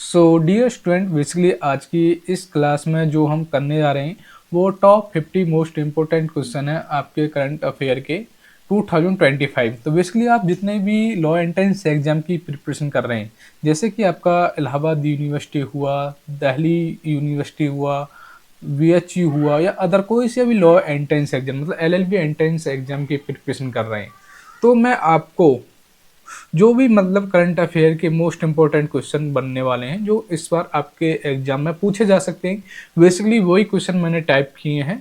So dear student, basically आज की इस क्लास में जो हम करने जा रहे हैं वो टॉप 50 मोस्ट इम्पोर्टेंट क्वेश्चन है आपके करंट अफेयर के 2025। तो बेसिकली आप जितने भी लॉ एंट्रेंस एग्जाम की प्रिपरेशन कर रहे हैं, जैसे कि आपका इलाहाबाद यूनिवर्सिटी हुआ, दिल्ली यूनिवर्सिटी हुआ, बीएचयू हुआ, या अदर कोई से भी लॉ एंट्रेंस एग्जाम मतलब एलएलबी एंट्रेंस एग्जाम की प्रिपरेशन कर रहे हैं, तो मैं आपको जो भी मतलब करंट अफेयर के मोस्ट इंपॉर्टेंट क्वेश्चन बनने वाले हैं जो इस बार आपके एग्जाम में पूछे जा सकते हैं, बेसिकली वही क्वेश्चन मैंने टाइप किए हैं।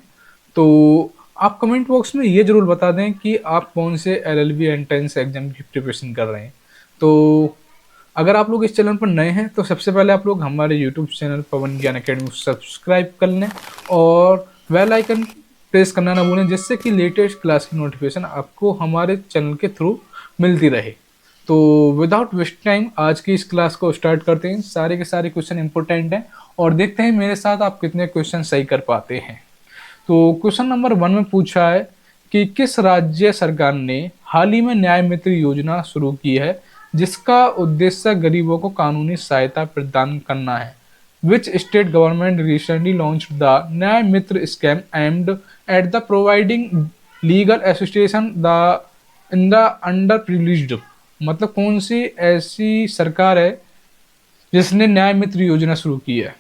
तो आप कमेंट बॉक्स में ये जरूर बता दें कि आप कौन से एलएलबी एंट्रेंस एग्जाम की प्रिपरेशन कर रहे हैं। तो अगर आप लोग इस चैनल पर नए हैं तो सबसे पहले आप लोग हमारे यूट्यूब चैनल पवन ज्ञान अकेडमी को सब्सक्राइब कर लें और बेल आइकन प्रेस करना ना भूलें, जिससे कि लेटेस्ट क्लास की नोटिफिकेशन आपको हमारे चैनल के थ्रू मिलती रहे। तो विदाउट वेस्ट टाइम आज की इस क्लास को स्टार्ट करते हैं। सारे के सारे क्वेश्चन इंपॉर्टेंट हैं और देखते हैं मेरे साथ आप कितने क्वेश्चन सही कर पाते हैं। तो क्वेश्चन नंबर 1 में पूछा है कि किस राज्य सरकार ने हाल ही में न्याय मित्र योजना शुरू की है जिसका उद्देश्य गरीबों को कानूनी सहायता प्रदान करना है। Which state government recently launched the न्याय मित्र scheme aimed at the providing legal assistance the in the underprivileged। मतलब कौन सी ऐसी सरकार है जिसने न्याय मित्र योजना शुरू की है।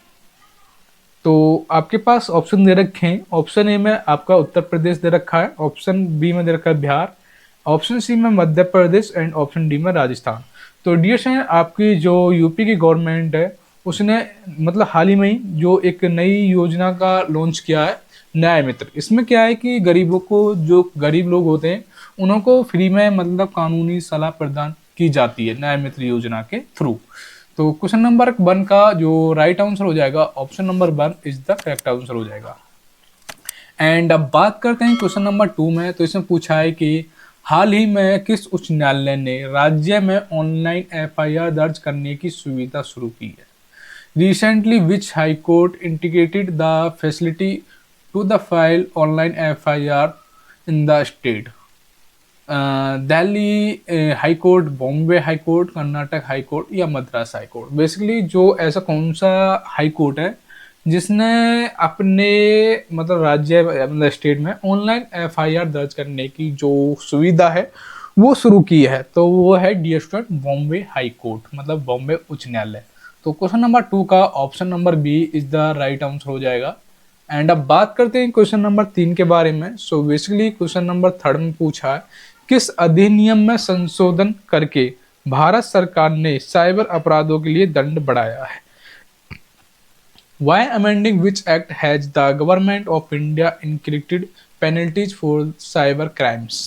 तो आपके पास ऑप्शन दे रखे हैं। ऑप्शन ए में आपका उत्तर प्रदेश दे रखा है, ऑप्शन बी में दे रखा है बिहार, ऑप्शन सी में Madhya Pradesh and option D में राजस्थान। तो डियर स्टूडेंट, आपकी जो यूपी की गवर्नमेंट है उसने मतलब हाल ही में ही जो एक नई योजना का लॉन्च किया है न्याय मित्र। इसमें क्या है कि गरीबों को, जो गरीब लोग होते हैं उनको फ्री में मतलब कानूनी सलाह प्रदान की जाती है न्याय मित्र योजना के थ्रू। तो क्वेश्चन नंबर 1 का जो राइट आंसर हो जाएगा option number 1 is the correct answer हो जाएगा। एंड अब बात करते हैं क्वेश्चन नंबर 2 में। तो इसमें पूछा है कि हाल ही में किस उच्च न्यायालय ने राज्य में ऑनलाइन एफआईआर दर्ज करने की सुविधा शुरू की है। Recently which high court integrated the facility to the file online FIR in the state. Delhi high court, Bombay high court, Karnataka high court या मद्रास हाई कोर्ट। बेसिकली जो ऐसा कौन सा हाई कोर्ट है जिसने अपने मतलब राज्य मतलब स्टेट में ऑनलाइन एफआईआर दर्ज करने की जो सुविधा है वो शुरू की है, तो वो है dear student Bombay high court, मतलब बॉम्बे उच्च न्यायालय। तो क्वेश्चन नंबर 2 का option number B is the right answer हो जाएगा। एंड अब बात करते हैं क्वेश्चन नंबर 3 के बारे में। सो बेसिकली क्वेश्चन नंबर 3 में पूछा है किस अधिनियम में संशोधन करके भारत सरकार ने साइबर अपराधों के लिए दंड बढ़ाया है। Why amending which act has the government of India increased penalties for cyber crimes?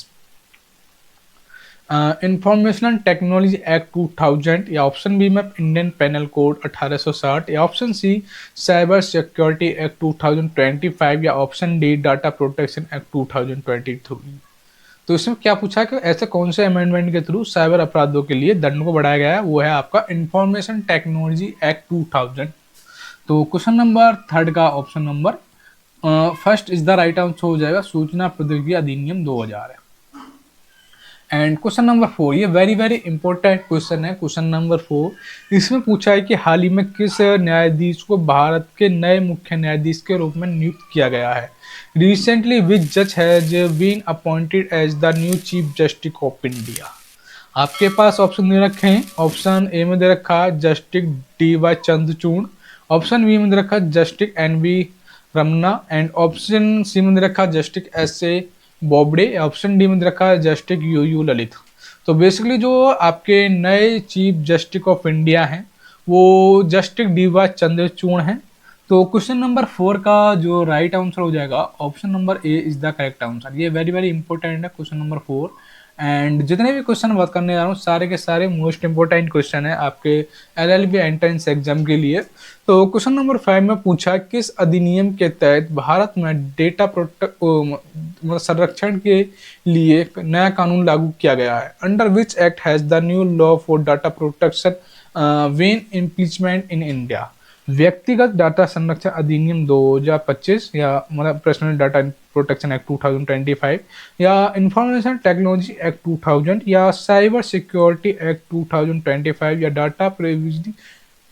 Information technology act 2000 या ऑप्शन बी में इंडियन पेनल कोड 1860 या option C cyber security act 2025 या option D data protection act 2023। तो इसमें क्या पूछा कि ऐसे कौन से अमेंडमेंट के थ्रू साइबर अपराधों के लिए दंड को बढ़ाया गया है, वो है आपका इंफॉर्मेशन टेक्नोलॉजी एक्ट 2000। तो क्वेश्चन नंबर 3 का option number first is the right answer हो जाएगा, सूचना प्रौद्योगिकी अधिनियम 2000 है। एंड क्वेश्चन नंबर 4, ये वेरी वेरी इंपॉर्टेंट क्वेश्चन है। क्वेश्चन नंबर 4 इसमें पूछा है कि हाल ही में किस न्यायाधीश को भारत के नए मुख्य न्यायाधीश के रूप में नियुक्त किया गया है। रिसेंटली विच जज has been appointed as the new chief justice of India. आपके पास ऑप्शन दे रखे हैं। ऑप्शन ए में दे रखा है justice D Y. Chandrachud, option B में दे रखा है justice N V. Ramana and option C में दे रखा है justice S A. Bobde, option D में दे रखा है जस्टिस यू ललित। तो बेसिकली जो आपके नए चीफ जस्टिस ऑफ इंडिया हैं वो जस्टिस डी.वाई. चंद्रचूड़ हैं। तो क्वेश्चन नंबर 4 का जो राइट आंसर हो जाएगा option number A is the correct answer. ये वेरी वेरी इंपॉर्टेंट है क्वेश्चन नंबर 4। एंड जितने भी क्वेश्चन बात करने जा रहा हूँ सारे के सारे मोस्ट इंपॉर्टेंट क्वेश्चन है आपके एलएलबी एंट्रेंस एग्जाम के लिए। तो क्वेश्चन नंबर 5 में पूछा किस अधिनियम के तहत भारत में डेटा संरक्षण के लिए एक नया कानून लागू किया गया है। Under which act has the new law for data protection been implemented in India. व्यक्तिगत डाटा संरक्षण अधिनियम 2025 या मतलब पर्सनल डाटा प्रोटेक्शन एक्ट 2025 या इंफॉर्मेशन टेक्नोलॉजी एक्ट 2000 या साइबर सिक्योरिटी एक्ट 2025 या डाटा प्रिवेसी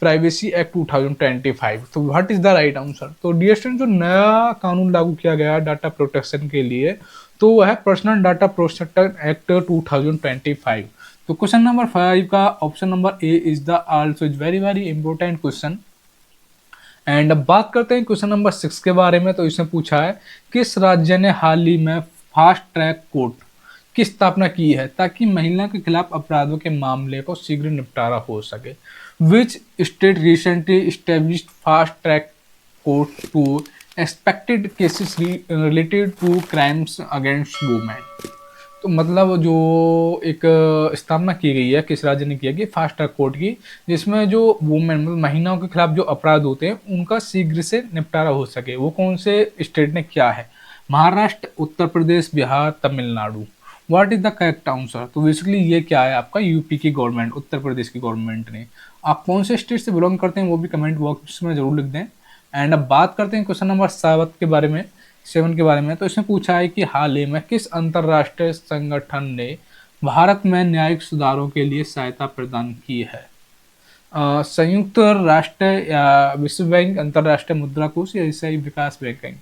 प्राइवेसी एक्ट 2025। तो what is the right answer? तो डियर स्टूडेंट, जो नया कानून लागू किया गया डाटा प्रोटेक्शन के लिए, तो वह है पर्सनल डाटा प्रोटेक्शन एक्ट 2025। तो क्वेश्चन नंबर 5 का option number A is the also is very very important question. And अब बात करते हैं क्वेश्चन नंबर 6 के बारे में। तो इसमें पूछा है किस राज्य ने हाल ही में फास्ट ट्रैक कोर्ट की स्थापना की है ताकि महिला के खिलाफ अपराधों के मामले को शीघ्र निपटारा हो सके। Which state recently established fast track court to expected cases related to crimes against women. तो मतलब जो एक स्थापना की गई है, किस राज्य ने किया कि फास्ट ट्रैक कोर्ट की, जिसमें जो वुमेन मतलब महिलाओं के खिलाफ जो अपराध होते हैं उनका शीघ्र से निपटारा हो सके। वो कौन से स्टेट ने किया है? Maharashtra, Uttar Pradesh, Bihar, Tamil Nadu. What is the correct answer? तो बेसिकली ये क्या है आपका यूपी की गवर्नमेंट, उत्तर प्रदेश की गवर्नमेंट ने। आप कौन से स्टेट से बिलोंग करते हैं वो भी कमेंट बॉक्स में जरूर लिख दें। एंड अब बात करते हैं क्वेश्चन नंबर 7 के बारे में। तो इसमें पूछा है कि हाल ही में किस अंतरराष्ट्रीय संगठन ने भारत में न्यायिक सुधारों के लिए सहायता प्रदान की है? संयुक्त राष्ट्र या विश्व बैंक, अंतरराष्ट्रीय मुद्रा कोष या एशियाई विकास बैंक।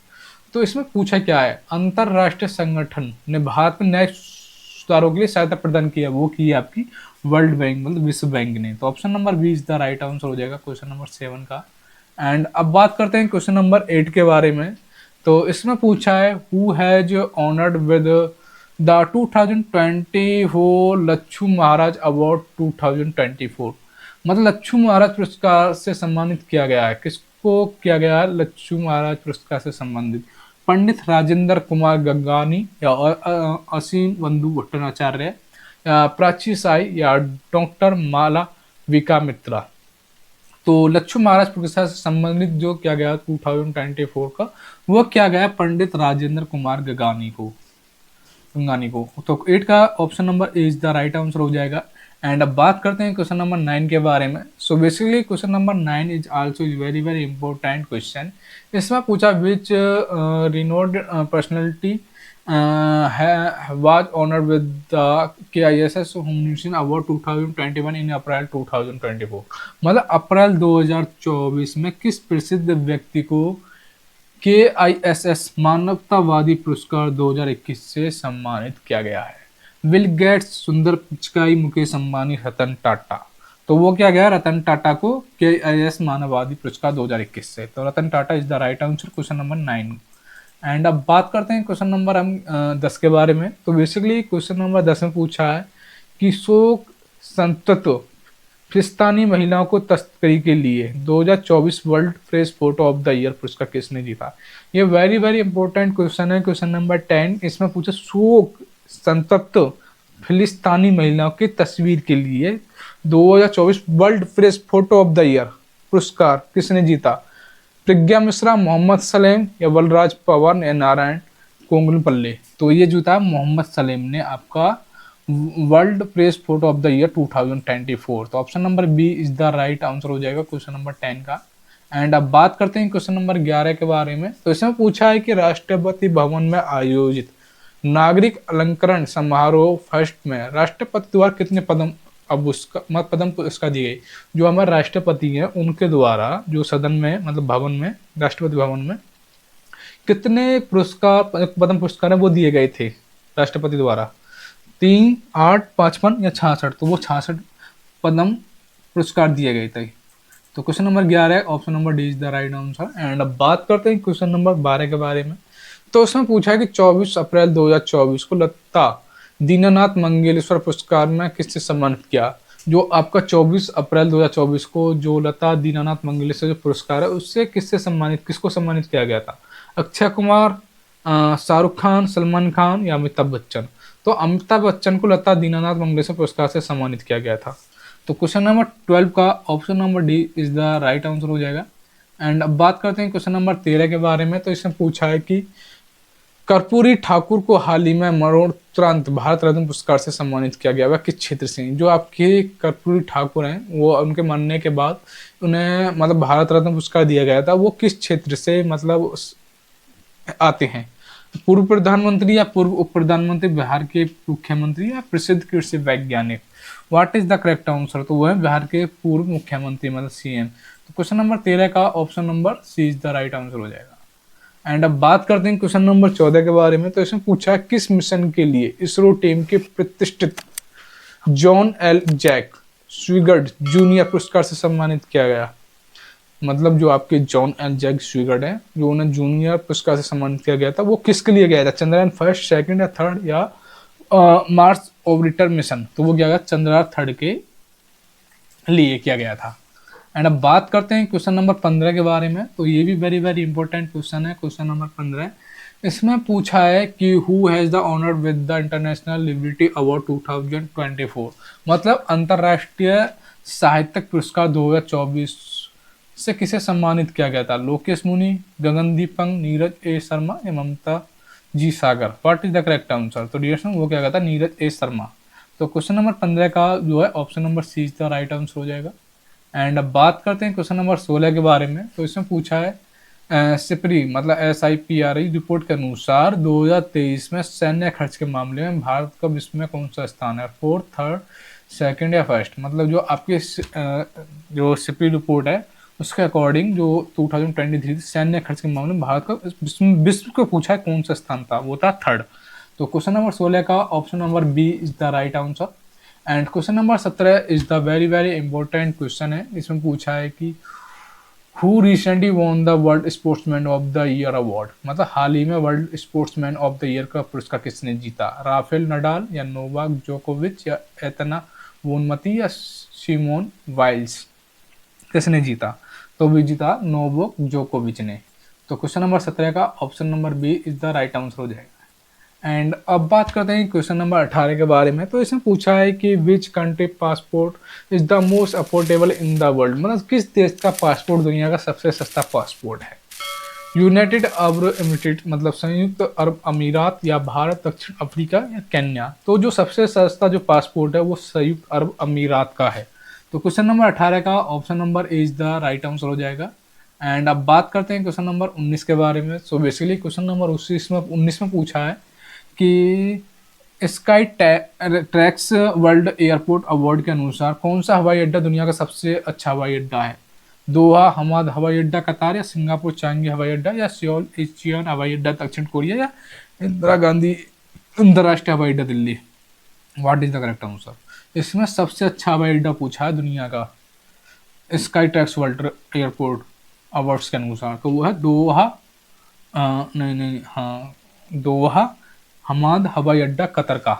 तो इसमें पूछा क्या है, अंतरराष्ट्रीय संगठन ने भारत में न्यायिक सुधारों के लिए सहायता प्रदान की है, वो की है आपकी वर्ल्ड बैंक मतलब विश्व बैंक ने। तो option number B is the right answer हो जाएगा क्वेश्चन नंबर 7 का। एंड अब बात करते हैं क्वेश्चन नंबर 8 के बारे में। तो इसमें पूछा है who has honoured with the 2024 Lachhu Maharaj award 2024। मतलब लच्छू महाराज पुरस्कार से सम्मानित किया गया है। किसको किया गया है लच्छू महाराज पुरस्कार से संबंधित? पंडित राजेंद्र कुमार गंगानी या असीम बंधु भट्टाचार्य या प्राची साई या डॉक्टर माला विका मित्रा। तो लच्छू महाराज पुरस्कार से संबंधित जो किया गया 2024 का, वो किया गया पंडित राजेंद्र कुमार गंगानी को। तो 8 का option number A is the right answer हो जाएगा। एंड अब बात करते हैं क्वेश्चन नंबर 9 के बारे में। So basically question number 9 is also is very very important question. इसमें पूछा which renowned personality was honored with the KISS Humanitarian Award 2021 in April 2024। मतलब अप्रैल 2024 में किस प्रसिद्ध व्यक्ति को KISS मानवतावादी पुरस्कार 2021 से सम्मानित किया गया है? बिल गेट्स, सुंदर पिचकाई, मुकेश अंबानी, रतन टाटा। तो वो क्या गया रतन टाटा को KIS मानववादी पुरस्कार 2021 से। तो Ratan Tata is the right answer question number 9। And अब बात करते हैं क्वेश्चन नंबर 10 के बारे में। तो बेसिकली क्वेश्चन नंबर 10 में पूछा है कि शोक संतप्त फिलिस्तीनी महिलाओं को तस्करी के लिए 2024 world press photo of the year पुरस्कार किसने जीता? ये वेरी वेरी इंपॉर्टेंट क्वेश्चन है, क्वेश्चन नंबर 10। इसमें पूछा शोक संतप्त फिलिस्तीनी महिलाओं की तस्वीर के लिए 2024 world press photo of the year पुरस्कार किसने जीता? प्रज्ञा मिश्रा, मोहम्मद सलेम या बलराज पवार या नारायण कोंगलपल्ले। तो ये जो था मोहम्मद सलेम ने आपका world press photo of the year 2024। तो option number B is the right answer हो जाएगा क्वेश्चन नंबर 10 का। एंड अब बात करते हैं क्वेश्चन नंबर 11 के बारे में। तो इसमें पूछा है कि राष्ट्रपति भवन में आयोजित नागरिक अलंकरण समारोह फर्स्ट में राष्ट्रपति द्वारा कितने पदम अब उसका पदम पुरस्कार दी गई? जो हमारे राष्ट्रपति हैं उनके द्वारा जो सदन में मतलब भवन में, राष्ट्रपति भवन में कितने पुरस्कार पदम पुरस्कार है वो दिए गए थे राष्ट्रपति द्वारा? 3, 8, 55 या 66। तो वो 66 पदम पुरस्कार दिए गए थे। तो question number 11 option number D is the right answer. And अब बात करते हैं क्वेश्चन नंबर 12 के बारे में। तो उसमें पूछा है कि 24 अप्रैल 2024 को लता दीनानाथ मंगेशकर पुरस्कार में किससे सम्मानित किया? जो आपका 24 अप्रैल 2024 को जो लता दीनानाथ मंगेशकर जो पुरस्कार है उससे किसको सम्मानित किया गया था? अक्षय कुमार, शाहरुख खान, सलमान खान या अमिताभ बच्चन। तो अमिताभ बच्चन को लता दीनानाथ मंगेशकर पुरस्कार से सम्मानित किया गया था। तो क्वेश्चन नंबर 12 का option number D is the right answer हो जाएगा। एंड अब बात करते हैं क्वेश्चन नंबर 13 के बारे में। तो इसमें पूछा है कि कर्पूरी ठाकुर को हाल ही में मरणोपरांत भारत रत्न पुरस्कार से सम्मानित किया गया। वह किस क्षेत्र से? जो आपके कर्पूरी ठाकुर हैं वो उनके मरने के बाद उन्हें मतलब भारत रत्न पुरस्कार दिया गया था, वो किस क्षेत्र से मतलब आते हैं? पूर्व प्रधानमंत्री या पूर्व उप प्रधानमंत्री, बिहार के मुख्यमंत्री या प्रसिद्ध कृषि वैज्ञानिक। What is the correct answer? तो वो है बिहार के पूर्व मुख्यमंत्री मतलब सीएम। तो क्वेश्चन नंबर 13 का option number C is the right answer हो जाएगा। एंड अब बात करते हैं क्वेश्चन नंबर 14 के बारे में। तो इसमें पूछा है किस मिशन के लिए इसरो टीम के प्रतिष्ठित जॉन एल जैक स्विगर्ड जूनियर पुरस्कार से सम्मानित किया गया। मतलब जो आपके जॉन एल जैक स्विगर्ड है, जो उन्हें जूनियर पुरस्कार से सम्मानित किया गया था, वो किसके लिए गया था? चंद्रयान फर्स्ट, सेकंड या थर्ड, या मार्स ऑर्बिटर मिशन। तो वो क्या गया? चंद्रयान थर्ड के लिए किया गया था। एंड अब बात करते हैं क्वेश्चन नंबर 15 के बारे में। तो ये भी वेरी वेरी इंपॉर्टेंट क्वेश्चन है, क्वेश्चन नंबर 15। इसमें पूछा है कि who has the honour with the international liberty award 2024। मतलब अंतरराष्ट्रीय साहित्यिक पुरस्कार 2024 से किसे सम्मानित किया गया था? लोकेश मुनि, गगनदीप पंग, नीरज ए शर्मा या Mamata ji Sagar. What is the correct answer? तो डियर वो क्या कहता है? नीरज ए शर्मा। तो क्वेश्चन नंबर 15 का जो है option number C is the right answer हो जाएगा। एंड अब बात करते हैं क्वेश्चन नंबर 16 के बारे में। तो इसमें पूछा है सिपरी मतलब SIPRI रिपोर्ट के अनुसार 2023 में सैन्य खर्च के मामले में भारत का विश्व में कौन सा स्थान है? फोर्थ, थर्ड, सेकंड या फर्स्ट? मतलब जो आपके जो सिपरी रिपोर्ट है उसके अकॉर्डिंग जो 2023 सैन्य खर्च के मामले में भारत का विश्व को पूछा है कौन सा स्थान था, वो था थर्ड। तो क्वेश्चन नंबर 16 का option number B is the right answer. And question number 17 is the very very important question है। इसमें पूछा है कि who recently won the world sportsman of the year award. मतलब हाल ही में world sportsman of the year का पुरस्कार किसने जीता? राफेल नडाल या नोवाक जोकोविच या एतना वोनमती या सिमोन वाइल्स। किसने जीता? तो भी जीता नोवाक जोकोविच ने। तो क्वेश्चन नंबर 17 का option number B is the right answer हो जाएगा। एंड अब बात करते हैं क्वेश्चन नंबर 18 के बारे में। तो इसमें पूछा है कि which country passport is the most affordable in the world. मतलब किस देश का पासपोर्ट दुनिया का सबसे सस्ता पासपोर्ट है? यूनाइटेड अरब एमिरेट मतलब संयुक्त अरब अमीरात, या भारत, दक्षिण अफ्रीका या केन्या। तो जो सबसे सस्ता जो पासपोर्ट है वो संयुक्त अरब अमीरात का है। तो क्वेश्चन नंबर 18 का option number A is the right answer हो जाएगा। एंड अब बात करते हैं क्वेश्चन नंबर 19 के बारे में। सो बेसिकली क्वेश्चन नंबर 19 में पूछा है कि sky tracks world airport award के अनुसार कौन सा हवाई अड्डा दुनिया का सबसे अच्छा हवाई अड्डा है? दोहा हमाद हवाई अड्डा कतार, या सिंगापुर चांगी हवाई अड्डा, या सियोल एशियन हवाई अड्डा दक्षिण कोरिया, या इंदिरा गांधी अंतर्राष्ट्रीय हवाई अड्डा Delhi. What is the correct answer? इसमें सबसे अच्छा हवाई अड्डा पूछा है दुनिया का sky tracks world airport awards के अनुसार। तो वो है दोहा दोहा हमाद हवाई अड्डा कतर का।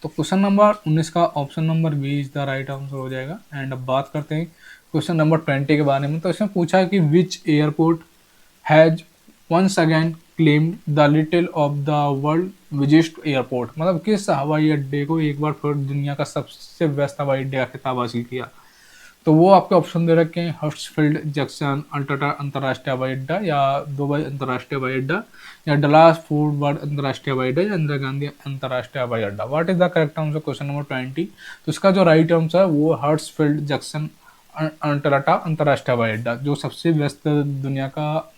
तो क्वेश्चन नंबर 19 का option number B is the right answer हो जाएगा। एंड अब बात करते हैं क्वेश्चन नंबर 20 के बारे में। तो इसमें पूछा है कि which airport has once again claimed the title of the world biggest airport. मतलब किस हवाई अड्डे को एक बार फिर दुनिया का सबसे व्यस्त हवाई अड्डे का खिताब हासिल किया? तो वो आपके ऑप्शन दे रखे हैं हर्ट्सफील्ड जैक्सन अंतर्राष्ट्रीय हवाई अड्डा, या दुबई अंतर्राष्ट्रीय हवाई अड्डा, या डलास फोर्ट वर्थ अंतर्राष्ट्रीय हवाई अड्डा, या इंदिरा गांधी अंतर्राष्ट्रीय हवाई अड्डा। What is the correct answer? Question number 20। तो इसका जो राइट आंसर है वो हर्ट्सफील्ड जैक्सन अंतर्राष्ट्रीय हवाई अड्डा, जो सबसे व्यस्त दुनिया का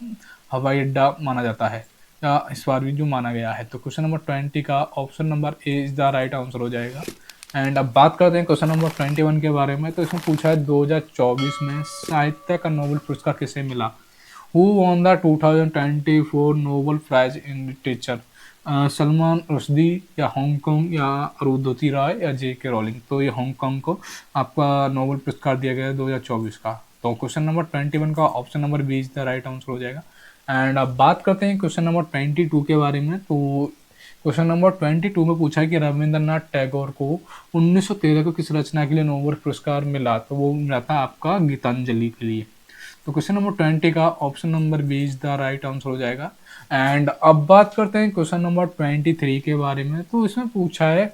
हवाई अड्डा माना जाता है, या इस बार भी जो माना गया है। तो क्वेश्चन नंबर 20 का option number A is the right answer हो जाएगा। एंड अब बात करते हैं क्वेश्चन नंबर 21 के बारे में। तो इसमें पूछा है 2024 में साहित्य का नोबेल पुरस्कार किसे मिला? Who won the 2024 Nobel prize in literature? Salman Rushdie, या हांगकांग, या अरुंधति रॉय, या JK रॉलिंग। तो ये हांगकांग को आपका नोबेल पुरस्कार दिया गया है 2024 का। तो क्वेश्चन नंबर 21 का option number B is the right answer हो जाएगा। एंड अब बात करते हैं क्वेश्चन नंबर 22 के बारे में। तो क्वेश्चन नंबर 22 में पूछा है कि रविंद्रनाथ टैगोर को 1913 को किस रचना के लिए नोबेल पुरस्कार मिला? तो वो मिला था आपका गीतांजलि के लिए। तो क्वेश्चन नंबर 20 का option number B is the right answer हो जाएगा। एंड अब बात करते हैं क्वेश्चन नंबर 23 के बारे में। तो इसमें पूछा है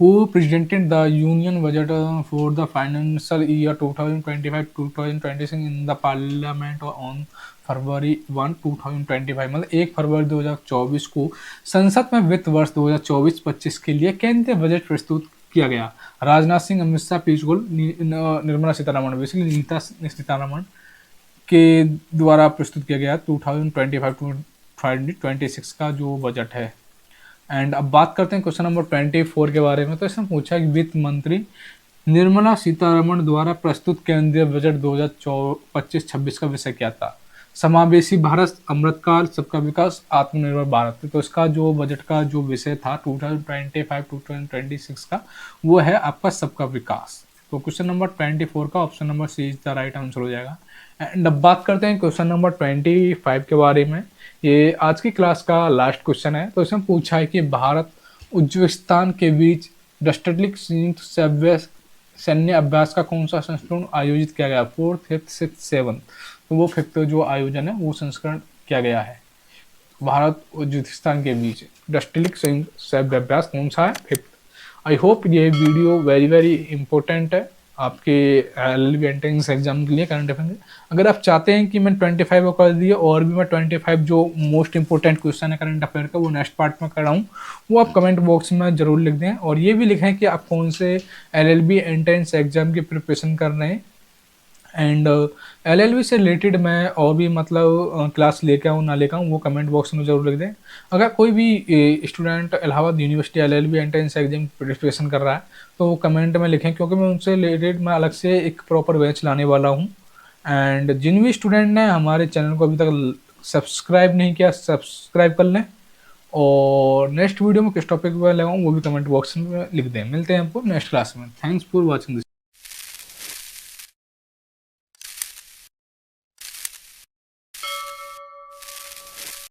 who presented the union budget for the financial year 2025-2026 in the parliament on फरवरी 1, 2025। मतलब 1 फरवरी 2024 को संसद में वित्त वर्ष 2024-25 के लिए केंद्रीय बजट प्रस्तुत किया गया। राजनाथ सिंह, अमित शाह, पीयूष गोयल, निर्मला सीतारमण, बेसिकली नीता सीतारमण के द्वारा प्रस्तुत किया गया 2025 2026 का जो बजट है। एंड अब बात करते हैं क्वेश्चन नंबर 24 के बारे में। तो इसमें पूछा कि वित्त मंत्री निर्मला सीतारमण द्वारा प्रस्तुत केंद्रीय बजट 2025-26 का विषय क्या था? समावेशी भारत, अमृतकाल, सबका विकास, आत्मनिर्भर भारत। तो इसका जो बजट का जो विषय था 2025-2026 का, वो है आपका सबका विकास। तो क्वेश्चन नंबर 24 का option number C is the right answer हो जाएगा। एंड अब बात करते हैं क्वेश्चन नंबर 25 के बारे में। ये आज की क्लास का लास्ट क्वेश्चन है। तो इसमें पूछा है कि भारत उज्बेकिस्तान के बीच डस्टलिक सैन्य अभ्यास का कौन सा संस्करण आयोजित किया गया? 4th, 5th, 6th, 7th। तो वो 5th जो आयोजन है वो संस्करण किया गया है भारत उज्बेकिस्तान के बीच। डस्टलिक सैन्य अभ्यास कौन सा है? 5th। आई होप ये वीडियो वेरी वेरी इंपॉर्टेंट है आपके LLB एंट्रेंस एग्जाम के लिए, करंट अफेयर। अगर आप चाहते हैं कि मैं 25 को कर दिए और भी मैं 25 जो मोस्ट इंपॉर्टेंट क्वेश्चन है करंट अफेयर का वो नेक्स्ट पार्ट में कराऊँ, वो आप कमेंट बॉक्स में ज़रूर लिख दें। और ये भी लिखें कि आप कौन से LLB एंट्रेंस एग्जाम की प्रिपरेशन कर रहे हैं। एंड LLB से रिलेटेड मैं और भी मतलब क्लास लेके आऊँ ना लेके आऊँ, वो कमेंट बॉक्स में ज़रूर लिख दें। अगर कोई भी student Allahabad university LLB entrance exam preparation कर रहा है तो वो कमेंट में लिखें, क्योंकि मैं उनसे रिलेटेड मैं अलग से एक प्रॉपर बैच लाने वाला हूँ। एंड जिन भी स्टूडेंट ने हमारे चैनल को अभी तक सब्सक्राइब नहीं किया, सब्सक्राइब कर लें। और नेक्स्ट वीडियो में किस टॉपिक पर लगाऊँ वो भी कमेंट बॉक्स में लिख दें। मिलते हैं आपको नेक्स्ट क्लास में। Thanks for watching this.